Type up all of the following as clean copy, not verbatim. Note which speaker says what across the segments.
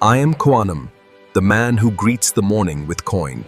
Speaker 1: I am Quantum, the man who greets the morning with coin.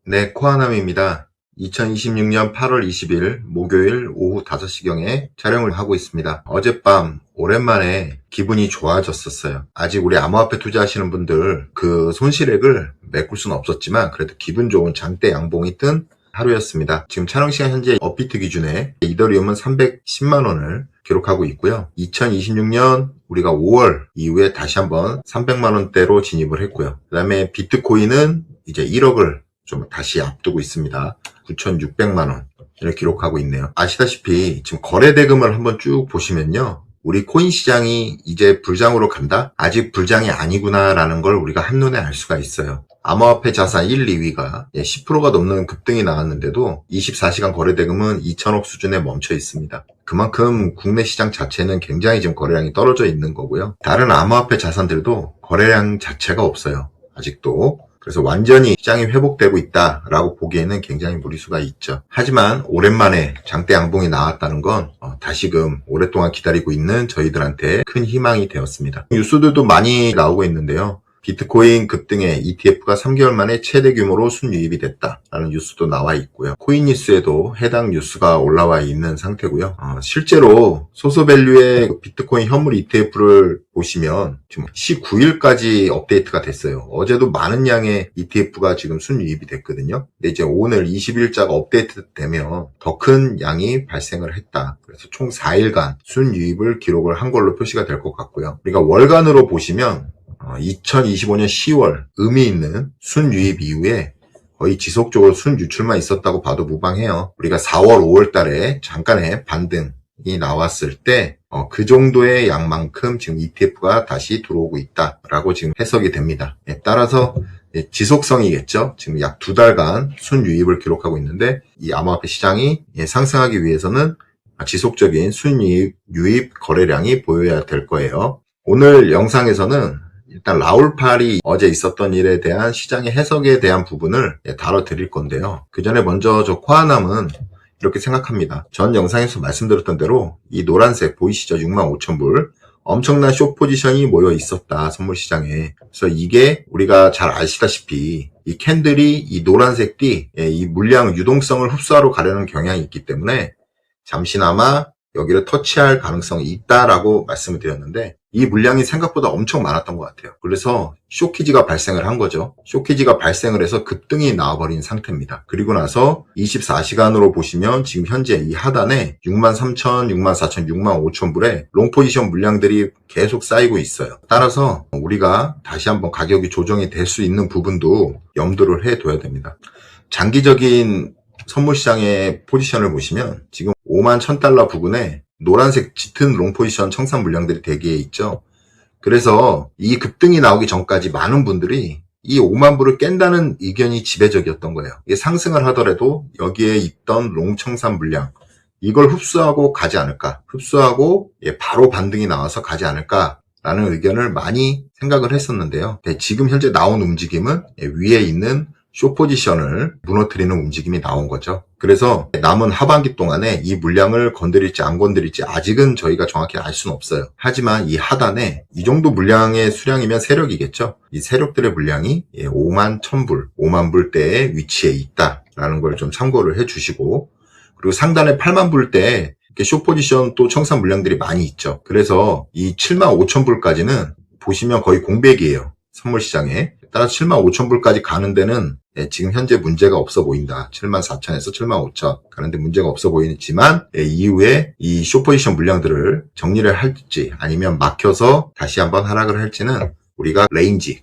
Speaker 2: 네, 코아남입니다. 2026년 8월 20일 목요일 오후 5시경에 촬영을 하고 있습니다. 어젯밤 오랜만에 기분이 좋아졌었어요. 아직 우리 암호화폐 투자하시는 분들 그 손실액을 메꿀 수는 없었지만 그래도 기분 좋은 장대 양봉이 뜬 하루였습니다. 지금 촬영 시간 현재 업비트 기준에 이더리움은 310만원을 기록하고 있고요. 2026년 우리가 5월 이후에 다시 한번 300만원대로 진입을 했고요. 그 다음에 비트코인은 이제 1억을 좀 다시 앞두고 있습니다. 9,600만원을 기록하고 있네요. 아시다시피 지금 거래대금을 한번 쭉 보시면요. 우리 코인 시장이 이제 불장으로 간다? 아직 불장이 아니구나 라는 걸 우리가 한눈에 알 수가 있어요. 암호화폐 자산 1, 2위가 10%가 넘는 급등이 나왔는데도 24시간 거래대금은 2천억 수준에 멈춰 있습니다. 그만큼 국내 시장 자체는 굉장히 지금 거래량이 떨어져 있는 거고요. 다른 암호화폐 자산들도 거래량 자체가 없어요. 아직도. 그래서 완전히 시장이 회복되고 있다라고 보기에는 굉장히 무리수가 있죠. 하지만 오랜만에 장대 양봉이 나왔다는 건 다시금 오랫동안 기다리고 있는 저희들한테 큰 희망이 되었습니다. 뉴스들도 많이 나오고 있는데요. 비트코인 급등에 ETF가 3개월 만에 최대 규모로 순유입이 됐다라는 뉴스도 나와 있고요. 코인뉴스에도 해당 뉴스가 올라와 있는 상태고요. 실제로 소소밸류의 비트코인 현물 ETF를 보시면 지금 19일까지 업데이트가 됐어요. 어제도 많은 양의 ETF가 지금 순유입이 됐거든요. 근데 이제 오늘 20일자가 업데이트 되면 더 큰 양이 발생을 했다. 그래서 총 4일간 순유입을 기록을 한 걸로 표시가 될 것 같고요. 우리가 월간으로 보시면 2025년 10월 의미 있는 순유입 이후에 거의 지속적으로 순유출만 있었다고 봐도 무방해요. 우리가 4월, 5월 달에 잠깐의 반등이 나왔을 때 그 정도의 양만큼 지금 ETF가 다시 들어오고 있다라고 지금 해석이 됩니다. 따라서 지속성이겠죠. 지금 약 2달간 순유입을 기록하고 있는데 이 암호화폐 시장이 상승하기 위해서는 지속적인 순유입 거래량이 보여야 될 거예요. 오늘 영상에서는 일단 라울팔이 어제 있었던 일에 대한 시장의 해석에 대한 부분을 다뤄드릴 건데요. 그 전에 먼저 저 코아남은 이렇게 생각합니다. 전 영상에서 말씀드렸던 대로 이 노란색 보이시죠? 65,000불. 엄청난 숏 포지션이 모여 있었다. 선물 시장에. 그래서 이게 우리가 잘 아시다시피 이 캔들이 이 노란색 띠, 이 물량 유동성을 흡수하러 가려는 경향이 있기 때문에 잠시나마 여기를 터치할 가능성이 있다라고 말씀을 드렸는데 이 물량이 생각보다 엄청 많았던 것 같아요. 그래서 쇼키지가 발생을 한 거죠. 쇼키지가 발생을 해서 급등이 나와버린 상태입니다. 그리고 나서 24시간으로 보시면 지금 현재 이 하단에 63,000, 64,000, 65,000불의 롱포지션 물량들이 계속 쌓이고 있어요. 따라서 우리가 다시 한번 가격이 조정이 될 수 있는 부분도 염두를 해둬야 됩니다. 장기적인 선물시장의 포지션을 보시면 지금 51,000달러 부근에 노란색 짙은 롱포지션 청산 물량들이 대기에 있죠. 그래서 이 급등이 나오기 전까지 많은 분들이 이 5만 불을 깬다는 의견이 지배적이었던 거예요. 이게 상승을 하더라도 여기에 있던 롱 청산 물량 이걸 흡수하고 가지 않을까, 흡수하고 바로 반등이 나와서 가지 않을까라는 의견을 많이 생각을 했었는데요. 지금 현재 나온 움직임은 위에 있는 숏 포지션을 무너뜨리는 움직임이 나온 거죠. 그래서 남은 하반기 동안에 이 물량을 건드릴지 안 건드릴지 아직은 저희가 정확히 알 수는 없어요. 하지만 이 하단에 이 정도 물량의 수량이면 세력이겠죠. 이 세력들의 물량이 51,000불, 5만 불대에 위치해 있다라는 걸 좀 참고를 해주시고, 그리고 상단에 8만 불대에 숏 포지션 또 청산 물량들이 많이 있죠. 그래서 이 75,000불까지는 보시면 거의 공백이에요. 선물 시장에. 따라서 75,000불까지 가는 데는 지금 현재 문제가 없어 보인다. 74,000에서 75,000 가는데 문제가 없어 보이지만 이후에 이 숏포지션 물량들을 정리를 할지 아니면 막혀서 다시 한번 하락을 할지는 우리가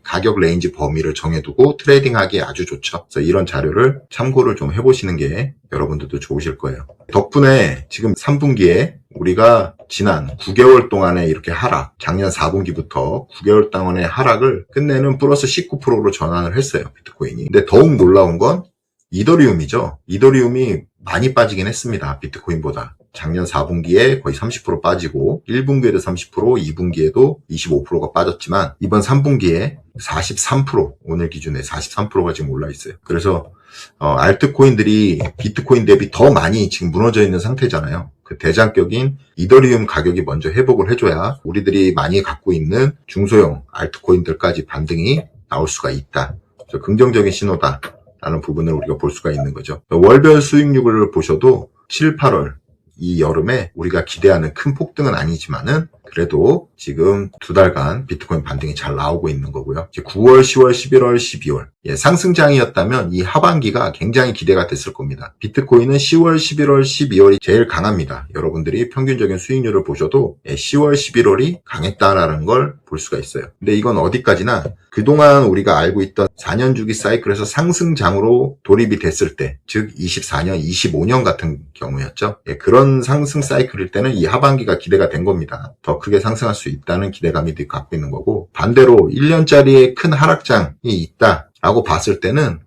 Speaker 2: 가격 레인지 범위를 정해두고 트레이딩하기에 아주 좋죠. 그래서 이런 자료를 참고를 좀 해보시는 게 여러분들도 좋으실 거예요. 덕분에 지금 3분기에 우리가 지난 9개월 동안의 이렇게 하락, 작년 4분기부터 9개월 동안의 하락을 끝내는 플러스 19%로 전환을 했어요, 비트코인이. 근데 더욱 놀라운 건 이더리움이죠. 이더리움이 많이 빠지긴 했습니다, 비트코인보다. 작년 4분기에 거의 30% 빠지고 1분기에도 30%, 2분기에도 25%가 빠졌지만 이번 3분기에 43%, 오늘 기준에 43%가 지금 올라 있어요. 그래서 알트코인들이 비트코인 대비 더 많이 지금 무너져 있는 상태잖아요. 그 대장격인 이더리움 가격이 먼저 회복을 해줘야 우리들이 많이 갖고 있는 중소형 알트코인들까지 반등이 나올 수가 있다. 긍정적인 신호다라는 부분을 우리가 볼 수가 있는 거죠. 월별 수익률을 보셔도 7, 8월 이 여름에 우리가 기대하는 큰 폭등은 아니지만은 그래도 지금 2달간 비트코인 반등이 잘 나오고 있는 거고요. 이제 9월, 10월, 11월, 12월 상승장이었다면 이 하반기가 굉장히 기대가 됐을 겁니다. 비트코인은 10월, 11월, 12월이 제일 강합니다. 여러분들이 평균적인 수익률을 보셔도 10월, 11월이 강했다라는 걸 볼 수가 있어요. 근데 이건 어디까지나 그동안 우리가 알고 있던 4년 주기 사이클에서 상승장으로 돌입이 됐을 때, 즉 24년, 25년 같은 경우였죠. 그런 상승 사이클일 때는 이 하반기가 기대가 된 겁니다. 더 크게 상승할 수 있다는 기대감이 갖고 있는 거고, 반대로 1년짜리의 큰 하락장이 있다라고 봤을 때는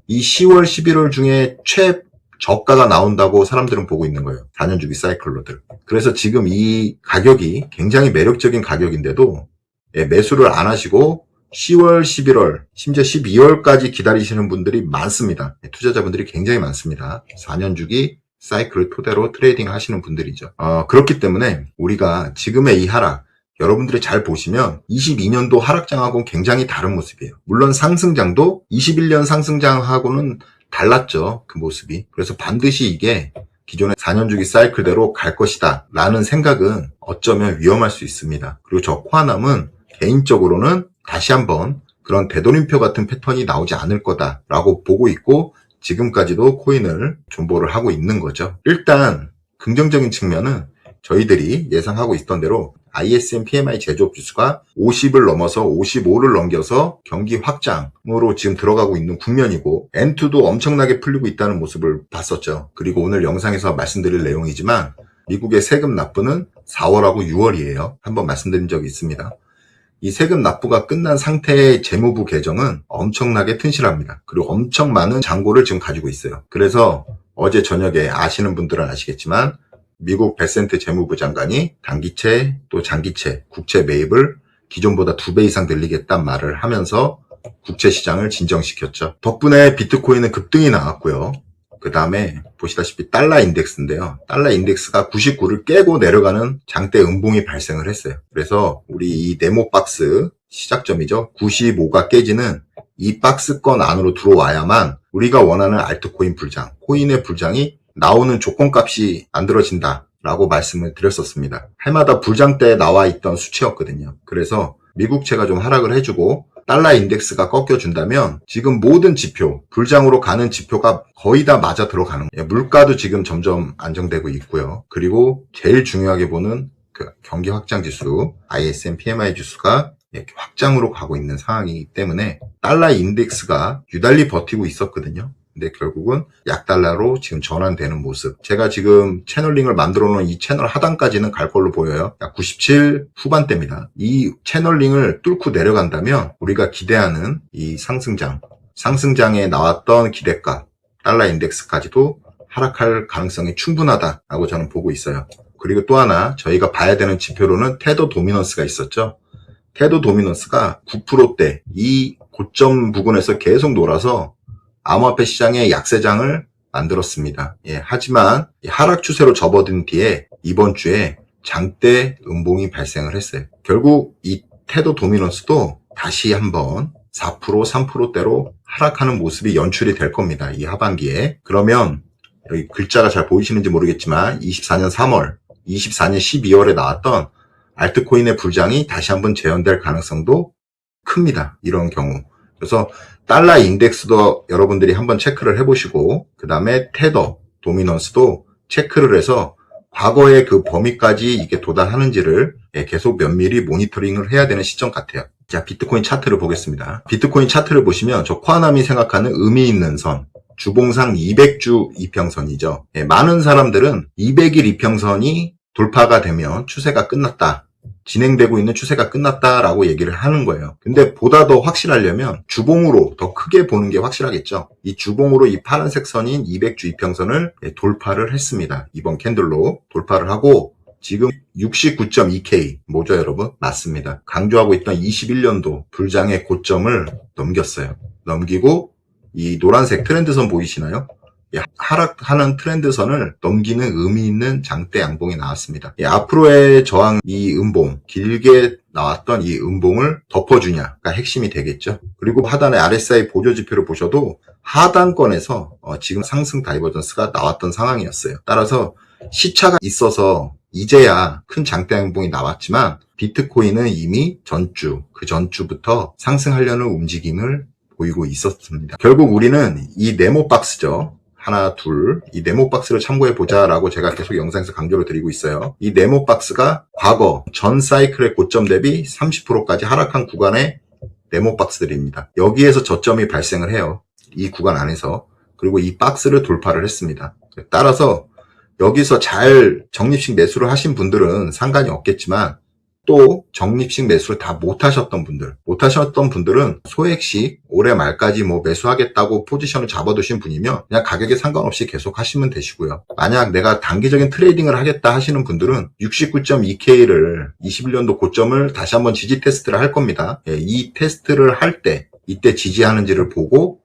Speaker 2: 이 10월, 11월 중에 저가가 나온다고 사람들은 보고 있는 거예요. 4년 주기 사이클로들. 그래서 지금 이 가격이 굉장히 매력적인 가격인데도 매수를 안 하시고 10월, 11월, 심지어 12월까지 기다리시는 분들이 많습니다. 투자자분들이 굉장히 많습니다. 4년 주기 사이클을 토대로 트레이딩 하시는 분들이죠. 그렇기 때문에 우리가 지금의 이 하락, 여러분들이 잘 보시면 22년도 하락장하고는 굉장히 다른 모습이에요. 물론 상승장도 21년 상승장하고는 달랐죠. 그 모습이. 그래서 반드시 이게 기존의 4년 주기 사이클대로 갈 것이다 라는 생각은 어쩌면 위험할 수 있습니다. 그리고 저 코아남은 개인적으로는 다시 한번 그런 되돌림표 같은 패턴이 나오지 않을 거다라고 보고 있고, 지금까지도 코인을 존버를 하고 있는 거죠. 일단 긍정적인 측면은 저희들이 예상하고 있던 대로 ISM PMI 제조업 지수가 50을 넘어서 55를 넘겨서 경기 확장으로 지금 들어가고 있는 국면이고, N2도 엄청나게 풀리고 있다는 모습을 봤었죠. 그리고 오늘 영상에서 말씀드릴 내용이지만 미국의 세금 납부는 4월하고 6월이에요. 한번 말씀드린 적이 있습니다. 이 세금 납부가 끝난 상태의 재무부 개정은 엄청나게 튼실합니다. 그리고 엄청 많은 잔고를 지금 가지고 있어요. 그래서 어제 저녁에 아시는 분들은 아시겠지만 미국 베센트 재무부 장관이 단기채 또 장기채 국채 매입을 기존보다 2배 이상 늘리겠다는 말을 하면서 국채 시장을 진정시켰죠. 덕분에 비트코인은 급등이 나왔고요. 그 다음에 보시다시피 달러 인덱스인데요. 달러 인덱스가 99를 깨고 내려가는 장대 음봉이 발생을 했어요. 그래서 우리 이 네모 박스 시작점이죠. 95가 깨지는 이 박스권 안으로 들어와야만 우리가 원하는 알트코인 불장, 코인의 불장이 나오는 조건값이 만들어진다라고 말씀을 드렸었습니다. 해마다 불장 때 나와 있던 수치였거든요. 그래서 미국채가 좀 하락을 해주고 달러 인덱스가 꺾여준다면 지금 모든 지표, 불장으로 가는 지표가 거의 다 맞아 들어가는 거예요. 물가도 지금 점점 안정되고 있고요. 그리고 제일 중요하게 보는 그 경기 확장 지수, ISM PMI 지수가 이렇게 확장으로 가고 있는 상황이기 때문에 달러 인덱스가 유달리 버티고 있었거든요. 근데 결국은 약달러로 지금 전환되는 모습. 제가 지금 채널링을 만들어 놓은 이 채널 하단까지는 갈 걸로 보여요. 약 97 후반대입니다. 이 채널링을 뚫고 내려간다면 우리가 기대하는 이 상승장에 나왔던 기대가, 달러 인덱스까지도 하락할 가능성이 충분하다라고 저는 보고 있어요. 그리고 또 하나 저희가 봐야 되는 지표로는 테더 도미넌스가 있었죠. 테더 도미넌스가 9%대 이 고점 부근에서 계속 놀아서 암호화폐 시장의 약세장을 만들었습니다. 하지만 하락 추세로 접어든 뒤에 이번 주에 장대 음봉이 발생을 했어요. 결국 이 테더 도미넌스도 다시 한번 4%, 3%대로 하락하는 모습이 연출이 될 겁니다. 이 하반기에. 그러면 여기 글자가 잘 보이시는지 모르겠지만 24년 3월, 24년 12월에 나왔던 알트코인의 불장이 다시 한번 재현될 가능성도 큽니다. 이런 경우. 그래서 달러 인덱스도 여러분들이 한번 체크를 해보시고, 그 다음에 테더 도미넌스도 체크를 해서 과거의 그 범위까지 이게 도달하는지를 계속 면밀히 모니터링을 해야 되는 시점 같아요. 자, 비트코인 차트를 보겠습니다. 비트코인 차트를 보시면 저 코아남이 생각하는 의미 있는 선, 주봉상 200주 이평선이죠. 많은 사람들은 200일 이평선이 돌파가 되면 추세가 끝났다 진행되고 있는 추세가 끝났다라고 얘기를 하는 거예요. 근데 보다 더 확실하려면 주봉으로 더 크게 보는 게 확실하겠죠. 이 주봉으로 이 파란색 선인 200주 이평선을 돌파를 했습니다. 이번 캔들로 돌파를 하고 지금 69.2K 뭐죠 여러분? 맞습니다. 강조하고 있던 21년도 불장의 고점을 넘겼어요. 넘기고 이 노란색 트렌드선 보이시나요? 하락하는 트렌드선을 넘기는 의미 있는 장대 양봉이 나왔습니다. 앞으로의 저항 이 음봉, 길게 나왔던 이 음봉을 덮어주냐가 핵심이 되겠죠. 그리고 하단의 RSI 보조지표를 보셔도 하단권에서 지금 상승 다이버전스가 나왔던 상황이었어요. 따라서 시차가 있어서 이제야 큰 장대 양봉이 나왔지만 비트코인은 이미 그 전주부터 상승하려는 움직임을 보이고 있었습니다. 결국 우리는 이 네모박스죠. 하나, 둘, 이 네모박스를 참고해보자라고 제가 계속 영상에서 강조를 드리고 있어요. 이 네모박스가 과거 전 사이클의 고점 대비 30%까지 하락한 구간의 네모박스들입니다. 여기에서 저점이 발생을 해요. 이 구간 안에서. 그리고 이 박스를 돌파를 했습니다. 따라서 여기서 잘 적립식 매수를 하신 분들은 상관이 없겠지만 또 적립식 매수를 다 못하셨던 분들은 소액씩 올해 말까지 매수하겠다고 포지션을 잡아두신 분이면 그냥 가격에 상관없이 계속 하시면 되시고요. 만약 내가 단기적인 트레이딩을 하겠다 하시는 분들은 69.2K를 21년도 고점을 다시 한번 지지 테스트를 할 겁니다. 이 테스트를 할 때 이때 지지하는지를 보고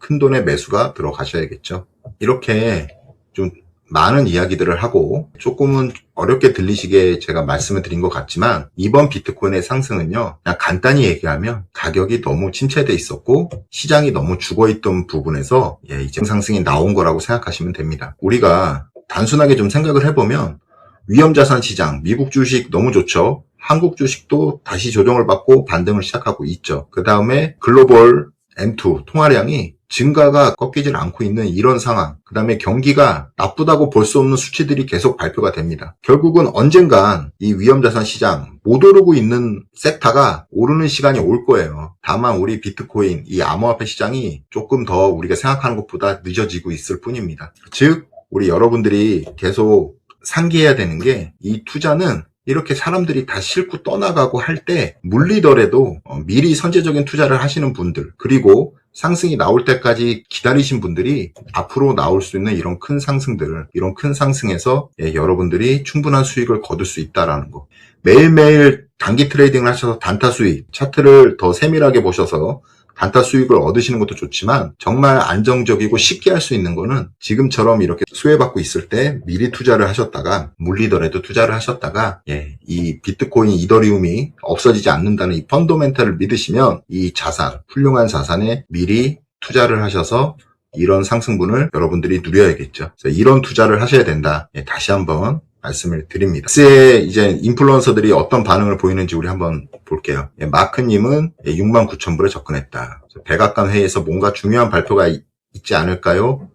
Speaker 2: 큰 돈의 매수가 들어가셔야겠죠. 이렇게 좀 많은 이야기들을 하고 조금은 어렵게 들리시게 제가 말씀을 드린 것 같지만 이번 비트코인의 상승은요, 그냥 간단히 얘기하면 가격이 너무 침체돼 있었고 시장이 너무 죽어있던 부분에서 이제 상승이 나온 거라고 생각하시면 됩니다. 우리가 단순하게 좀 생각을 해보면 위험자산 시장, 미국 주식 너무 좋죠. 한국 주식도 다시 조정을 받고 반등을 시작하고 있죠. 그 다음에 글로벌 M2 통화량이 증가가 꺾이질 않고 있는 이런 상황, 그 다음에 경기가 나쁘다고 볼 수 없는 수치들이 계속 발표가 됩니다. 결국은 언젠간 이 위험자산 시장 못 오르고 있는 섹터가 오르는 시간이 올 거예요. 다만 우리 비트코인, 이 암호화폐 시장이 조금 더 우리가 생각하는 것보다 늦어지고 있을 뿐입니다. 즉 우리 여러분들이 계속 상기해야 되는 게 이 투자는 이렇게 사람들이 다 싣고 떠나가고 할 때 물리더라도 미리 선제적인 투자를 하시는 분들, 그리고 상승이 나올 때까지 기다리신 분들이 앞으로 나올 수 있는 이런 큰 상승들, 이런 큰 상승에서 여러분들이 충분한 수익을 거둘 수 있다라는 거. 매일매일 단기 트레이딩을 하셔서 단타 수익, 차트를 더 세밀하게 보셔서 단타 수익을 얻으시는 것도 좋지만 정말 안정적이고 쉽게 할 수 있는 거는 지금처럼 이렇게 수혜받고 있을 때 미리 투자를 하셨다가 물리더라도 투자를 하셨다가 이 비트코인, 이더리움이 없어지지 않는다는 이 펀더멘탈을 믿으시면 이 자산, 훌륭한 자산에 미리 투자를 하셔서 이런 상승분을 여러분들이 누려야겠죠. 그래서 이런 투자를 하셔야 된다. 다시 한번 말씀을 드립니다. 엑스의 이제 인플루언서들이 어떤 반응을 보이는지 우리 한번 볼게요. 마크님은 69,000불에 접근했다. 백악관 회의에서 뭔가 중요한 발표가 있지 않을까요?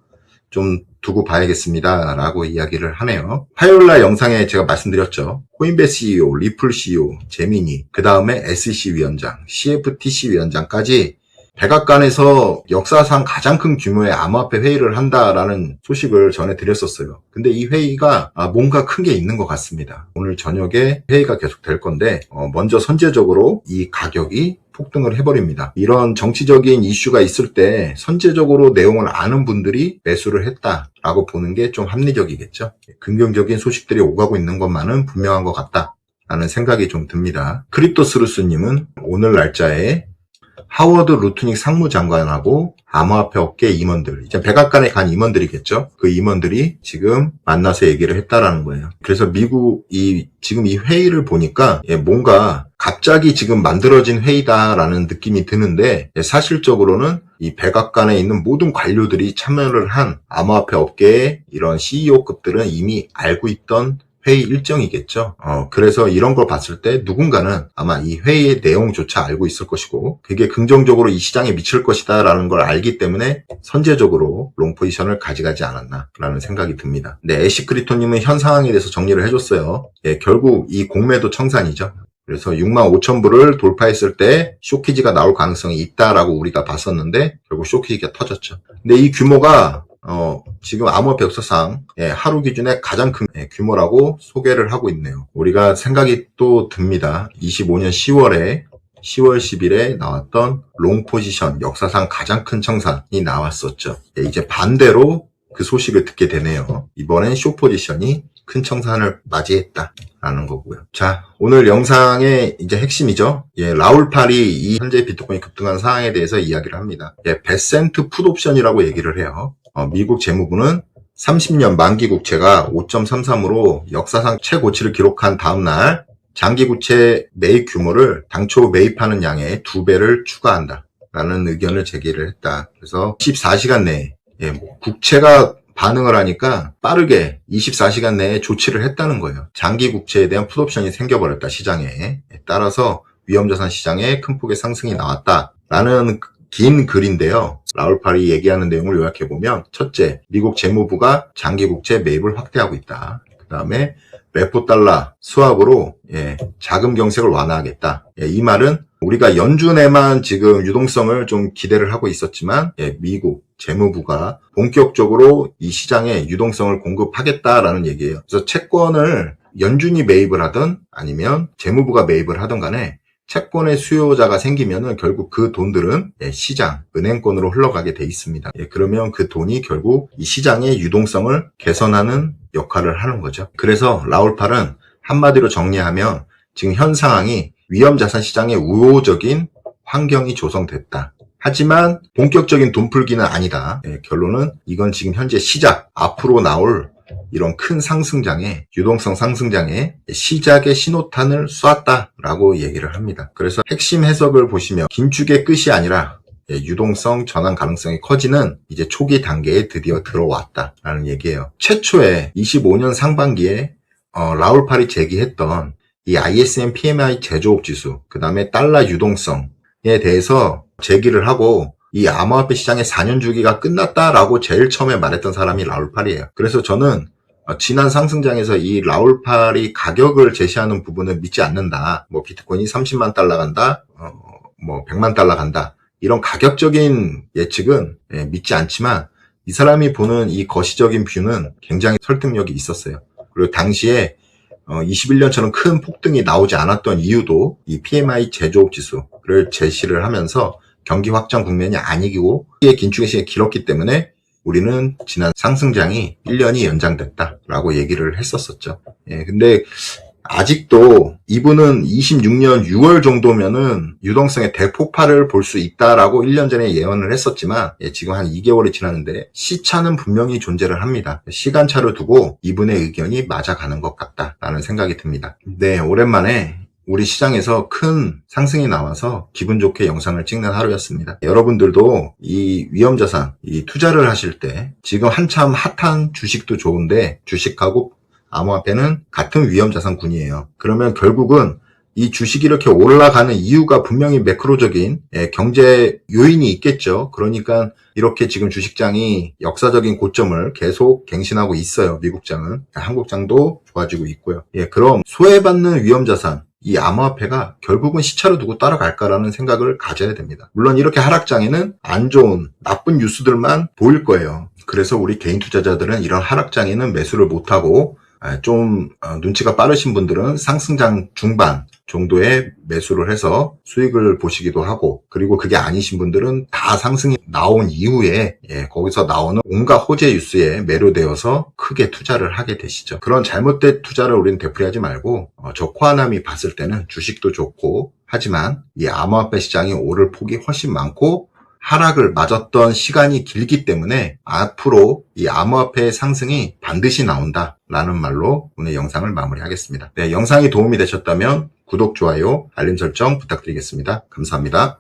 Speaker 2: 좀 두고 봐야겠습니다. 라고 이야기를 하네요. 화요일날 영상에 제가 말씀드렸죠. 코인베이스 CEO, 리플 CEO, 제미니, 그 다음에 SEC 위원장, CFTC 위원장까지 백악관에서 역사상 가장 큰 규모의 암호화폐 회의를 한다라는 소식을 전해드렸었어요. 근데 이 회의가 뭔가 큰 게 있는 것 같습니다. 오늘 저녁에 회의가 계속 될 건데 먼저 선제적으로 이 가격이 폭등을 해버립니다. 이런 정치적인 이슈가 있을 때 선제적으로 내용을 아는 분들이 매수를 했다라고 보는 게 좀 합리적이겠죠. 긍정적인 소식들이 오가고 있는 것만은 분명한 것 같다라는 생각이 좀 듭니다. 크립토스루스님은 오늘 날짜에 하워드 루트닉 상무장관하고 암호화폐 업계 임원들, 이제 백악관에 간 임원들이겠죠. 그 임원들이 지금 만나서 얘기를 했다라는 거예요. 그래서 미국 지금 이 회의를 보니까 뭔가 갑자기 지금 만들어진 회의다라는 느낌이 드는데 사실적으로는 이 백악관에 있는 모든 관료들이 참여를 한 암호화폐 업계의 이런 CEO급들은 이미 알고 있던 회의 일정이겠죠. 그래서 이런 걸 봤을 때 누군가는 아마 이 회의의 내용조차 알고 있을 것이고 그게 긍정적으로 이 시장에 미칠 것이다 라는 걸 알기 때문에 선제적으로 롱 포지션을 가져가지 않았나 라는 생각이 듭니다. 근데 애쉬크리토님은 현 상황에 대해서 정리를 해줬어요. 결국 이 공매도 청산이죠. 그래서 65,000불을 돌파했을 때 쇼키지가 나올 가능성이 있다라고 우리가 봤었는데 결국 쇼키지가 터졌죠. 근데 이 규모가 지금 암호화폐 역사상 하루 기준에 가장 큰 규모라고 소개를 하고 있네요. 우리가 생각이 또 듭니다. 25년 10월 10일에 나왔던 롱 포지션 역사상 가장 큰 청산이 나왔었죠. 이제 반대로 그 소식을 듣게 되네요. 이번엔 숏 포지션이 큰 청산을 맞이했다라는 거고요. 자, 오늘 영상의 이제 핵심이죠. 라울팔이 이 현재 비트코인이 급등한 상황에 대해서 이야기를 합니다. 베센트 풋옵션이라고 얘기를 해요. 미국 재무부는 30년 만기 국채가 5.33으로 역사상 최고치를 기록한 다음날 장기 국채 매입 규모를 당초 매입하는 양의 2배를 추가한다 라는 의견을 제기를 했다. 그래서 24시간 내에 국채가 반응을 하니까 빠르게 24시간 내에 조치를 했다는 거예요. 장기 국채에 대한 풋옵션이 생겨버렸다, 시장에. 따라서 위험자산 시장에 큰 폭의 상승이 나왔다라는 긴 글인데요. 라울팔이 얘기하는 내용을 요약해보면, 첫째, 미국 재무부가 장기 국채 매입을 확대하고 있다. 그 다음에 레포 달러 스왑으로 자금 경색을 완화하겠다. 이 말은 우리가 연준에만 지금 유동성을 좀 기대를 하고 있었지만 미국 재무부가 본격적으로 이 시장에 유동성을 공급하겠다라는 얘기예요. 그래서 채권을 연준이 매입을 하든 아니면 재무부가 매입을 하든 간에 채권의 수요자가 생기면은 결국 그 돈들은 시장, 은행권으로 흘러가게 돼 있습니다. 그러면 그 돈이 결국 이 시장의 유동성을 개선하는 역할을 하는 거죠. 그래서 라울팔은 한마디로 정리하면 지금 현 상황이 위험자산 시장에 우호적인 환경이 조성됐다. 하지만 본격적인 돈풀기는 아니다. 결론은 이건 지금 현재 시작, 앞으로 나올 이런 큰 상승장에, 유동성 상승장에 시작의 신호탄을 쐈다라고 얘기를 합니다. 그래서 핵심 해석을 보시면 긴축의 끝이 아니라 유동성 전환 가능성이 커지는 이제 초기 단계에 드디어 들어왔다라는 얘기예요. 최초에 25년 상반기에 라울팔이 제기했던 이 ISM PMI 제조업 지수, 그 다음에 달러 유동성에 대해서 제기를 하고 이 암호화폐 시장의 4년 주기가 끝났다라고 제일 처음에 말했던 사람이 라울팔이에요. 그래서 저는 지난 상승장에서 이 라울팔이 가격을 제시하는 부분을 믿지 않는다. 비트코인이 30만 달러 간다, 100만 달러 간다. 이런 가격적인 예측은 믿지 않지만 이 사람이 보는 이 거시적인 뷰는 굉장히 설득력이 있었어요. 그리고 당시에 21년처럼 큰 폭등이 나오지 않았던 이유도 이 PMI 제조업 지수를 제시를 하면서 경기 확장 국면이 아니고 긴축의 시간이 길었기 때문에 우리는 지난 상승장이 1년이 연장됐다라고 얘기를 했었었죠. 근데 아직도 이분은 26년 6월 정도면은 유동성의 대폭발을 볼 수 있다라고 1년 전에 예언을 했었지만 지금 한 2개월이 지났는데 시차는 분명히 존재를 합니다. 시간차를 두고 이분의 의견이 맞아가는 것 같다라는 생각이 듭니다. 네, 오랜만에 우리 시장에서 큰 상승이 나와서 기분 좋게 영상을 찍는 하루였습니다. 여러분들도 이 위험자산, 이 투자를 하실 때 지금 한참 핫한 주식도 좋은데 주식하고 암호화폐는 같은 위험자산군이에요. 그러면 결국은 이 주식이 이렇게 올라가는 이유가 분명히 매크로적인 경제 요인이 있겠죠. 그러니까 이렇게 지금 주식장이 역사적인 고점을 계속 갱신하고 있어요. 미국장은. 한국장도 좋아지고 있고요. 그럼 소외받는 위험자산, 이 암호화폐가 결국은 시차를 두고 따라갈까라는 생각을 가져야 됩니다. 물론 이렇게 하락장에는 안 좋은 나쁜 뉴스들만 보일 거예요. 그래서 우리 개인 투자자들은 이런 하락장에는 매수를 못하고 좀 눈치가 빠르신 분들은 상승장 중반 정도에 매수를 해서 수익을 보시기도 하고, 그리고 그게 아니신 분들은 다 상승이 나온 이후에 거기서 나오는 온갖 호재 뉴스에 매료되어서 크게 투자를 하게 되시죠. 그런 잘못된 투자를 우리는 되풀이하지 말고 저 코아남이 봤을 때는 주식도 좋고, 하지만 이 암호화폐 시장이 오를 폭이 훨씬 많고 하락을 맞았던 시간이 길기 때문에 앞으로 이 암호화폐의 상승이 반드시 나온다라는 말로 오늘 영상을 마무리하겠습니다. 네, 영상이 도움이 되셨다면 구독, 좋아요, 알림 설정 부탁드리겠습니다. 감사합니다.